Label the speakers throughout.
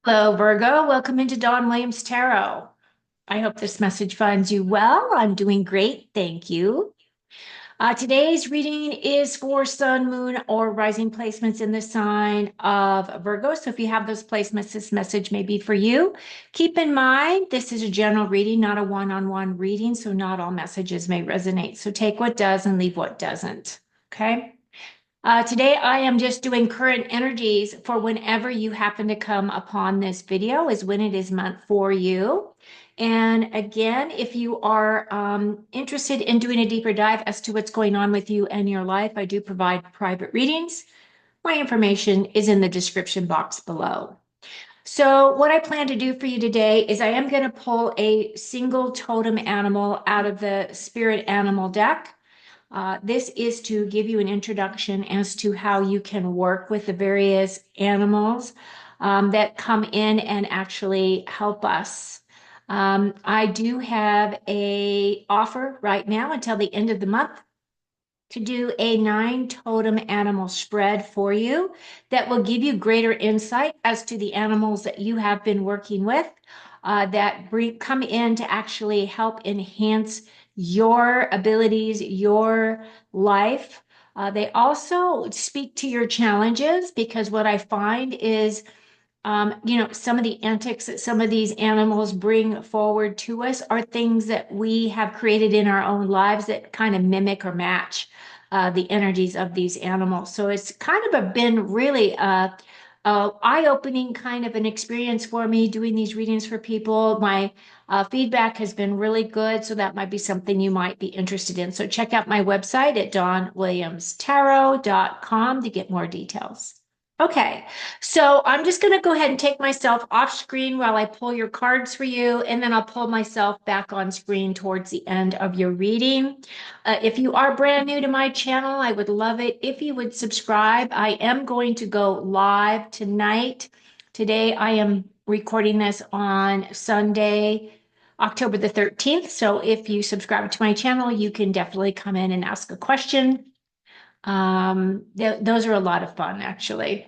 Speaker 1: Hello, Virgo. Welcome into Dawn Williams Tarot. I hope this message finds you well. I'm doing great. Thank you. Today's reading is for Sun, Moon, or rising placements in the sign of Virgo. So if you have those placements, this message may be for you. Keep in mind, this is a general reading, not a one-on-one reading, so not all messages may resonate. So take what does and leave what doesn't. Okay? Today, I am just doing current energies for whenever you happen to come upon this video is when it is meant for you. And again, if you are interested in doing a deeper dive as to what's going on with you and your life, I do provide private readings. My information is in the description box below. So what I plan to do for you today is I am going to pull a single totem animal out of the spirit animal deck. This is to give you an introduction as to how you can work with the various animals that come in and actually help us. I do have a offer right now until the end of the month to do a 9 totem animal spread for you that will give you greater insight as to the animals that you have been working with that come in to actually help enhance your abilities, your life. They also speak to your challenges because what I find is some of the antics that some of these animals bring forward to us are things that we have created in our own lives that kind of mimic or match the energies of these animals. So it's kind of been really a eye-opening kind of an experience for me doing these readings for people. My feedback has been really good, so that might be something you might be interested in. So check out my website at dawnwilliamstarot.com to get more details. Okay, so I'm just going to go ahead and take myself off screen while I pull your cards for you, and then I'll pull myself back on screen towards the end of your reading. If you are brand new to my channel, I would love it if you would subscribe. I am going to go live tonight. Today, I am recording this on Sunday, October the 13th. So if you subscribe to my channel, you can definitely come in and ask a question. Those are a lot of fun, actually.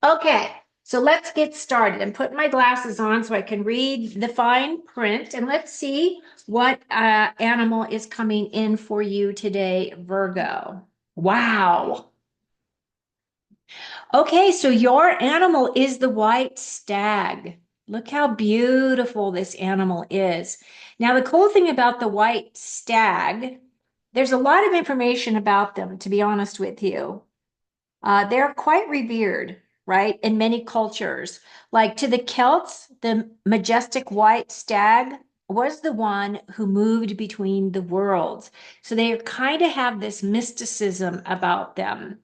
Speaker 1: Okay, so let's get started. I'm putting my glasses on so I can read the fine print, and let's see what animal is coming in for you today, Virgo. Wow. Okay, so your animal is the white stag. Look how beautiful this animal is. Now, the cool thing about the white stag, there's a lot of information about them, to be honest with you. They're quite revered, right, in many cultures. Like to the Celts, the majestic white stag was the one who moved between the worlds. So they kind of have this mysticism about them.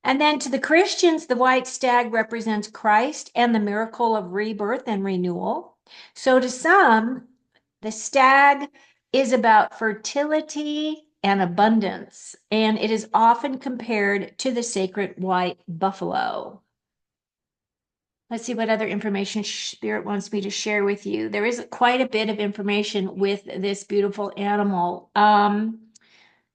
Speaker 1: And then to the Christians, the white stag represents Christ and the miracle of rebirth and renewal. So to some, the stag is about fertility and abundance, and it is often compared to the sacred white buffalo. Let's see what other information Spirit wants me to share with you. There is quite a bit of information with this beautiful animal.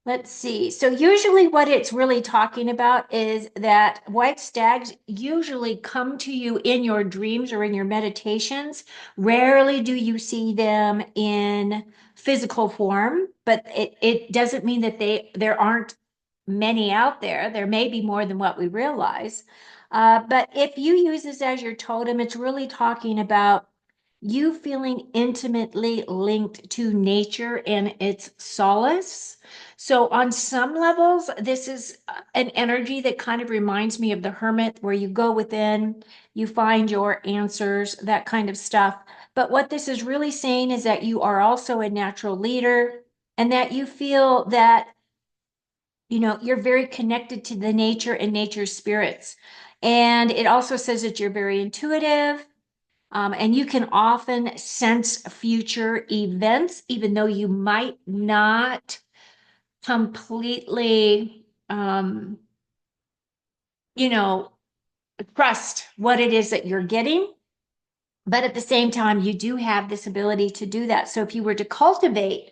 Speaker 1: Let's see. So usually what it's really talking about is that white stags usually come to you in your dreams or in your meditations. Rarely do you see them in physical form, but it doesn't mean that there aren't many out there. There may be more than what we realize. But if you use this as your totem, it's really talking about you feeling intimately linked to nature and its solace. So, on some levels, this is an energy that kind of reminds me of the hermit, where you go within, you find your answers, that kind of stuff. But what this is really saying is that you are also a natural leader and that you feel that, you're very connected to the nature and nature's spirits. And it also says that you're very intuitive. And you can often sense future events, even though you might not completely, you know, trust what it is that you're getting. But at the same time, you do have this ability to do that. So if you were to cultivate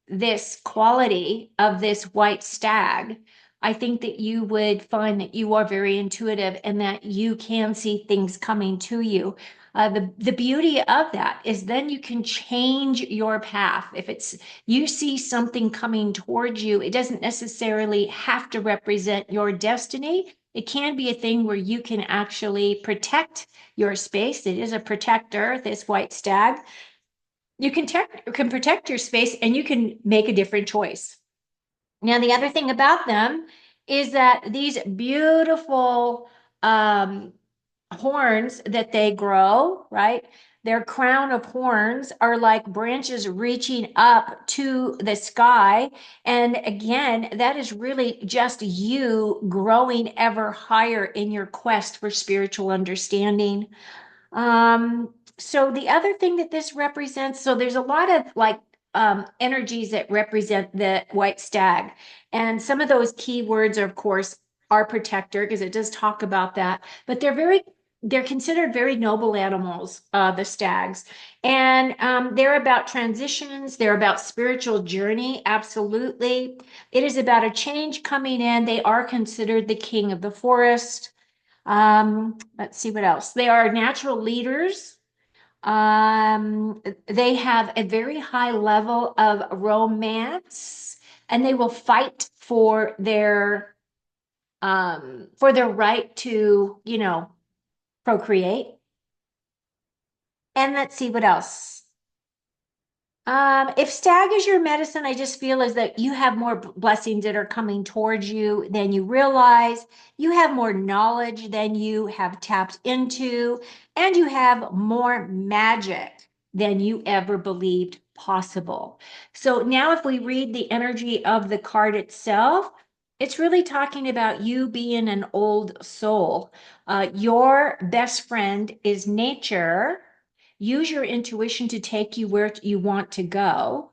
Speaker 1: this quality of this white stag, I think that you would find that you are very intuitive and that you can see things coming to you. The beauty of that is then you can change your path. If it's you see something coming towards you, it doesn't necessarily have to represent your destiny. It can be a thing where you can actually protect your space. It is a protector, this white stag. You can protect your space and you can make a different choice. Now, the other thing about them is that these beautiful um, horns that they grow, right? Their crown of horns are like branches reaching up to the sky. And again, that is really just you growing ever higher in your quest for spiritual understanding. So the other thing that this represents, so there's a lot of like energies that represent the white stag. And some of those key words are, of course, are protector, because it does talk about that, but they're considered very noble animals, the stags. And they're about transitions, they're about spiritual journey, absolutely. It is about a change coming in. They are considered the king of the forest. Let's see what else. They are natural leaders. They have a very high level of romance, and they will fight for their right to, procreate. And let's see what else. If stag is your medicine, I just feel as that you have more blessings that are coming towards you than you realize. You have more knowledge than you have tapped into, and you have more magic than you ever believed possible. So now, if we read the energy of the card itself, it's really talking about you being an old soul. Your best friend is nature. Use your intuition to take you where you want to go.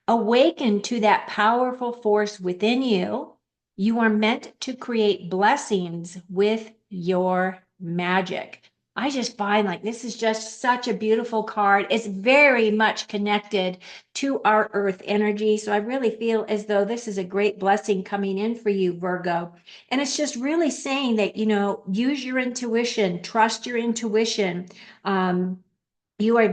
Speaker 1: Awaken to that powerful force within you. You are meant to create blessings with your magic. I just find like this is just such a beautiful card. It's very much connected to our earth energy. So I really feel as though this is a great blessing coming in for you, Virgo. And it's just really saying that, use your intuition, trust your intuition. You are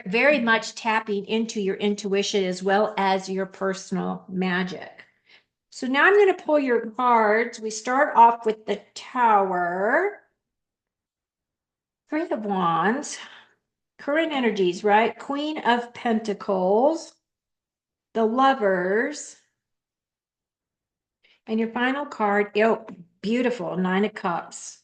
Speaker 1: very much tapping into your intuition as well as your personal magic. So now I'm going to pull your cards. We start off with the Tower, Three of Wands, current energies, right? Queen of Pentacles, the Lovers, and your final card, oh, beautiful, Nine of Cups.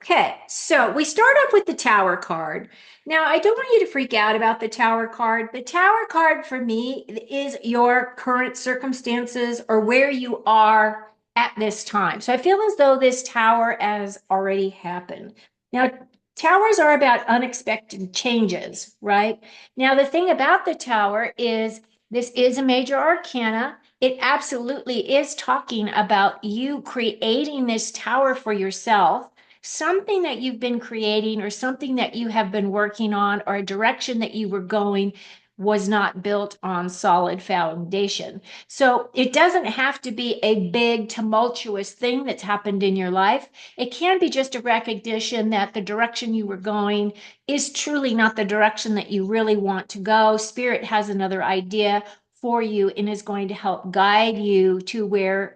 Speaker 1: Okay, so we start off with the Tower card. Now, I don't want you to freak out about the Tower card. The Tower card for me is your current circumstances or where you are at this time. So I feel as though this Tower has already happened. Now, Towers are about unexpected changes, right? Now, the thing about the Tower is this is a major arcana. It absolutely is talking about you creating this tower for yourself, something that you've been creating or something that you have been working on or a direction that you were going was not built on solid foundation. So it doesn't have to be a big tumultuous thing that's happened in your life. It can be just a recognition that the direction you were going is truly not the direction that you really want to go. Spirit has another idea for you and is going to help guide you to where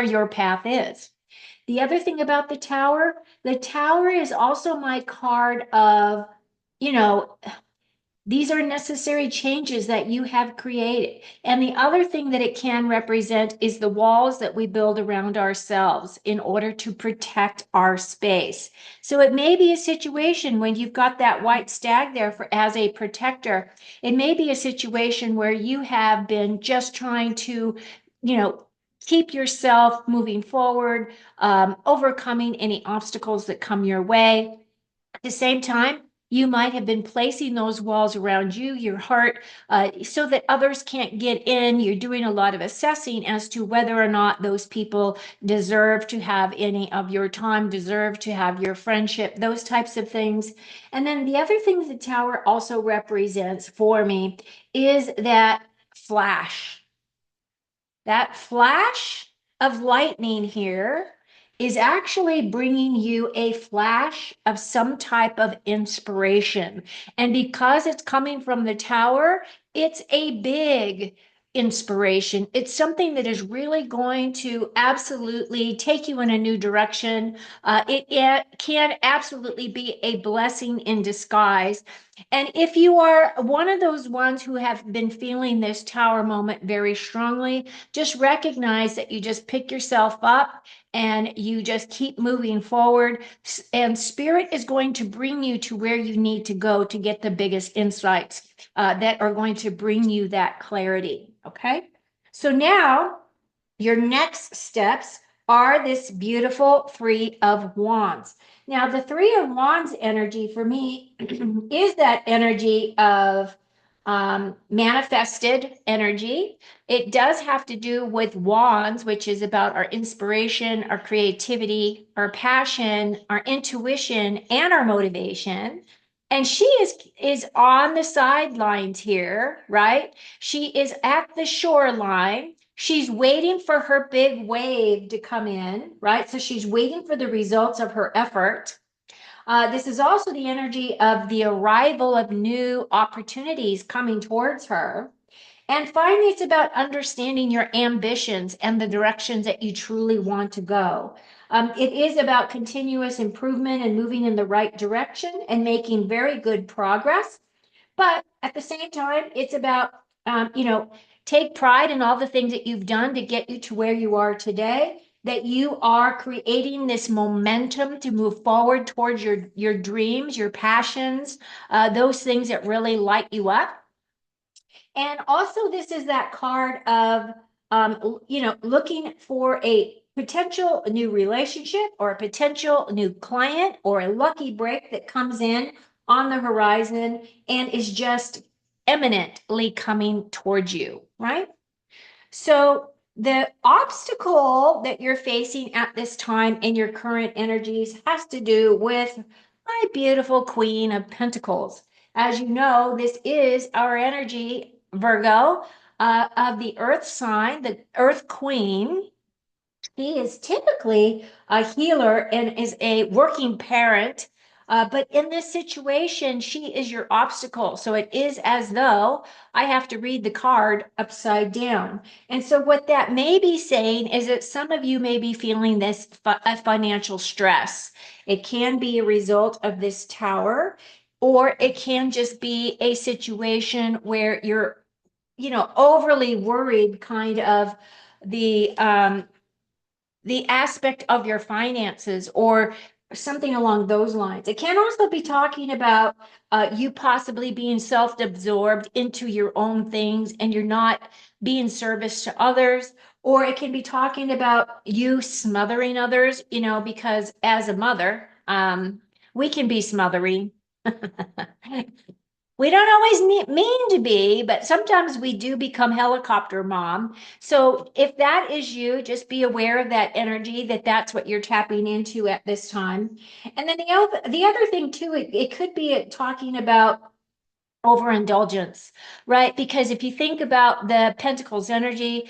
Speaker 1: your path is. The other thing about the tower is also my card of, you know, these are necessary changes that you have created. And the other thing that it can represent is the walls that we build around ourselves in order to protect our space. So it may be a situation when you've got that white stag there as a protector. It may be a situation where you have been just trying to, you know, keep yourself moving forward, overcoming any obstacles that come your way. At the same time, you might have been placing those walls around you, your heart, so that others can't get in. You're doing a lot of assessing as to whether or not those people deserve to have any of your time, deserve to have your friendship, those types of things. And then the other thing the tower also represents for me is that flash. That flash of lightning here is actually bringing you a flash of some type of inspiration. And because it's coming from the tower, it's a big inspiration. It's something that is really going to absolutely take you in a new direction. It can absolutely be a blessing in disguise. And if you are one of those ones who have been feeling this tower moment very strongly, just recognize that you just pick yourself up and you just keep moving forward. And spirit is going to bring you to where you need to go to get the biggest insights that are going to bring you that clarity. Okay. So now your next steps are this beautiful Three of Wands. Now, the Three of Wands energy for me is that energy of manifested energy. It does have to do with wands, which is about our inspiration, our creativity, our passion, our intuition, and our motivation. And she is on the sidelines here, right? She is at the shoreline. She's waiting for her big wave to come in, right? So she's waiting for the results of her effort. This is also the energy of the arrival of new opportunities coming towards her. And finally, it's about understanding your ambitions and the directions that you truly want to go. It is about continuous improvement and moving in the right direction and making very good progress. But at the same time, it's about, take pride in all the things that you've done to get you to where you are today, that you are creating this momentum to move forward towards your dreams, your passions, those things that really light you up. And also, this is that card of, looking for a potential new relationship or a potential new client or a lucky break that comes in on the horizon and is just imminently coming towards you, right? So the obstacle that you're facing at this time in your current energies has to do with my beautiful Queen of Pentacles. As you know, this is our energy, Virgo, of the Earth sign, the Earth Queen. He is typically a healer and is a working parent. But in this situation, she is your obstacle. So it is as though I have to read the card upside down. And so what that may be saying is that some of you may be feeling this financial stress. It can be a result of this tower, or it can just be a situation where you're, overly worried kind of the the aspect of your finances or something along those lines. It can also be talking about you possibly being self-absorbed into your own things and you're not being service to others. Or it can be talking about you smothering others, because as a mother, we can be smothering. We don't always mean to be, but sometimes we do become helicopter mom. So if that is you, just be aware of that energy, that that's what you're tapping into at this time. And then the other thing too, it could be talking about overindulgence, right? Because if you think about the Pentacles energy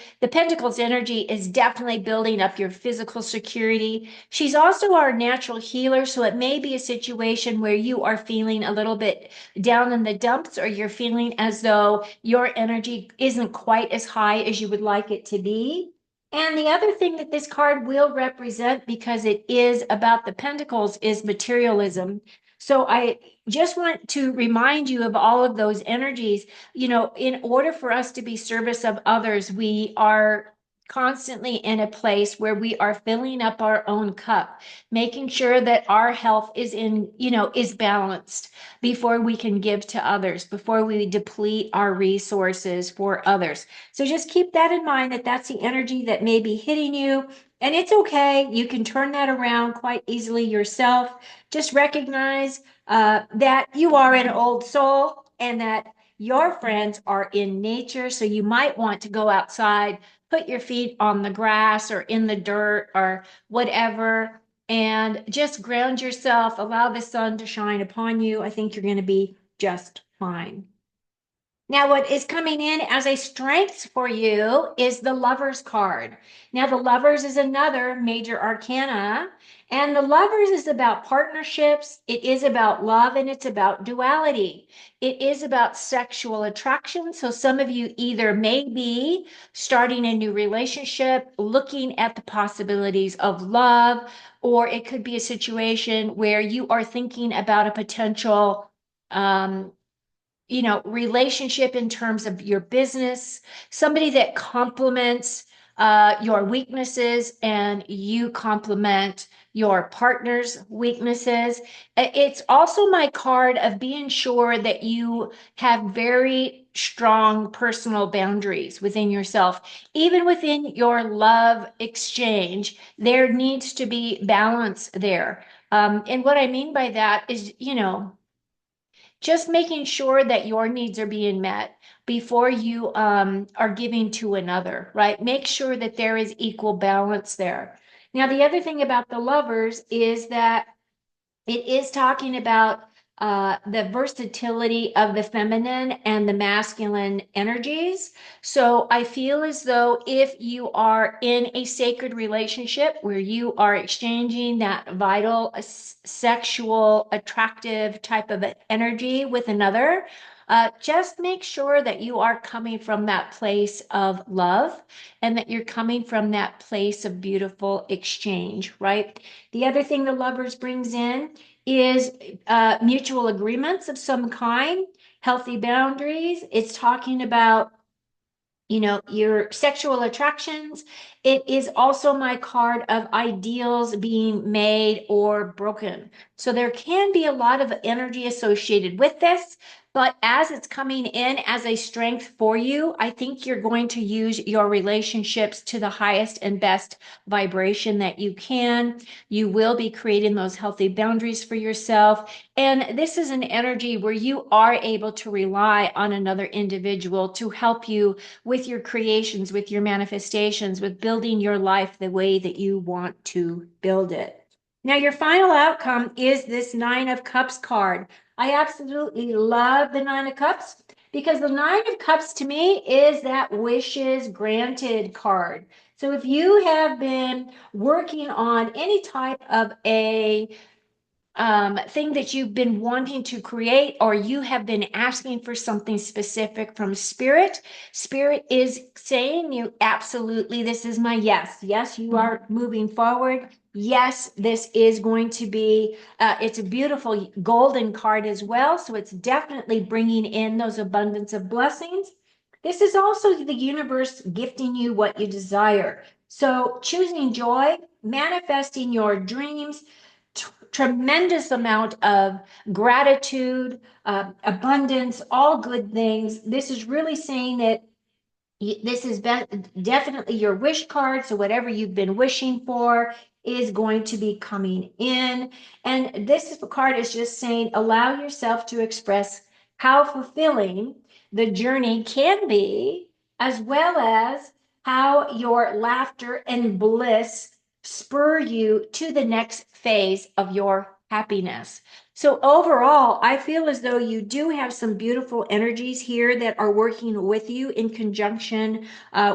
Speaker 1: is definitely building up your physical security. She's also our natural healer. So it may be a situation where you are feeling a little bit down in the dumps, or you're feeling as though your energy isn't quite as high as you would like it to be. And the other thing that this card will represent, because it is about the Pentacles, is materialism. So I just want to remind you of all of those energies. In order for us to be service of others, we are constantly in a place where we are filling up our own cup, making sure that our health is balanced before we can give to others, before we deplete our resources for others. So just keep that in mind, that that's the energy that may be hitting you. And it's okay. You can turn that around quite easily yourself. Just recognize that you are an old soul and that your friends are in nature. So you might want to go outside, put your feet on the grass or in the dirt or whatever, and just ground yourself, allow the sun to shine upon you. I think you're going to be just fine. Now, what is coming in as a strength for you is the Lovers card. Now, the Lovers is another major arcana, and the Lovers is about partnerships, it is about love, and it's about duality. It is about sexual attraction. So, some of you either may be starting a new relationship, looking at the possibilities of love, or it could be a situation where you are thinking about a potential um, relationship in terms of your business, somebody that complements your weaknesses and you complement your partner's weaknesses. It's also my card of being sure that you have very strong personal boundaries within yourself. Even within your love exchange, there needs to be balance there. And what I mean by that is, just making sure that your needs are being met before you are giving to another, right? Make sure that there is equal balance there. Now, the other thing about the lovers is that it is talking about the versatility of the feminine and the masculine energies. So I feel as though if you are in a sacred relationship where you are exchanging that vital, sexual, attractive type of energy with another, just make sure that you are coming from that place of love and that you're coming from that place of beautiful exchange, right? The other thing the lovers brings in is mutual agreements of some kind, healthy boundaries. It's talking about your sexual attractions. It is also my card of ideals being made or broken. So there can be a lot of energy associated with this, but as it's coming in as a strength for you, I think you're going to use your relationships to the highest and best vibration that you can. You will be creating those healthy boundaries for yourself. And this is an energy where you are able to rely on another individual to help you with your creations, with your manifestations, with building your life the way that you want to build it. Now, your final outcome is this Nine of Cups card. I absolutely love the Nine of Cups because the Nine of Cups to me is that wishes granted card. So if you have been working on any type of a thing that you've been wanting to create, or you have been asking for something specific from spirit, spirit is saying you absolutely, this is my yes. Yes, you are moving forward. Yes, this is going to be, it's a beautiful golden card as well. So it's definitely bringing in those abundance of blessings. This is also the universe gifting you what you desire. So choosing joy, manifesting your dreams, tremendous amount of gratitude, abundance, all good things. This is really saying that this is definitely your wish card. So whatever you've been wishing for is going to be coming in. And this card is just saying, allow yourself to express how fulfilling the journey can be, as well as how your laughter and bliss spur you to the next phase of your happiness. So overall, I feel as though you do have some beautiful energies here that are working with you in conjunction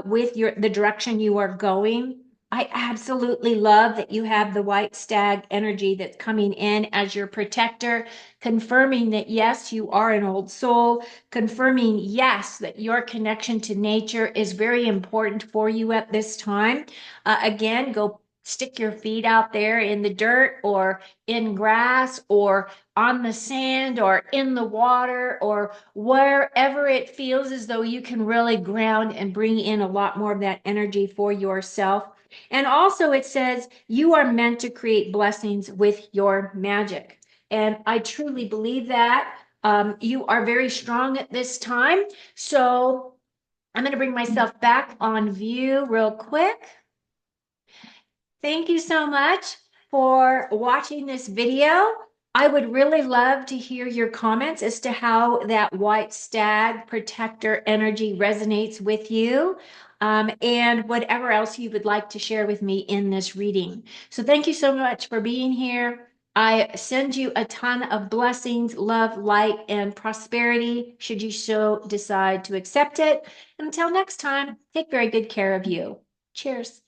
Speaker 1: with the direction you are going. I absolutely love that you have the white stag energy that's coming in as your protector, confirming that yes, you are an old soul, confirming yes, that your connection to nature is very important for you at this time. Again, go stick your feet out there in the dirt or in grass or on the sand or in the water or wherever it feels as though you can really ground and bring in a lot more of that energy for yourself. And also, it says you are meant to create blessings with your magic. And I truly believe that. You are very strong at this time. So I'm going to bring myself back on view real quick. Thank you so much for watching this video. I would really love to hear your comments as to how that white stag protector energy resonates with you, and whatever else you would like to share with me in this reading. So thank you so much for being here. I send you a ton of blessings, love, light, and prosperity, should you so decide to accept it. Until next time, take very good care of you. Cheers.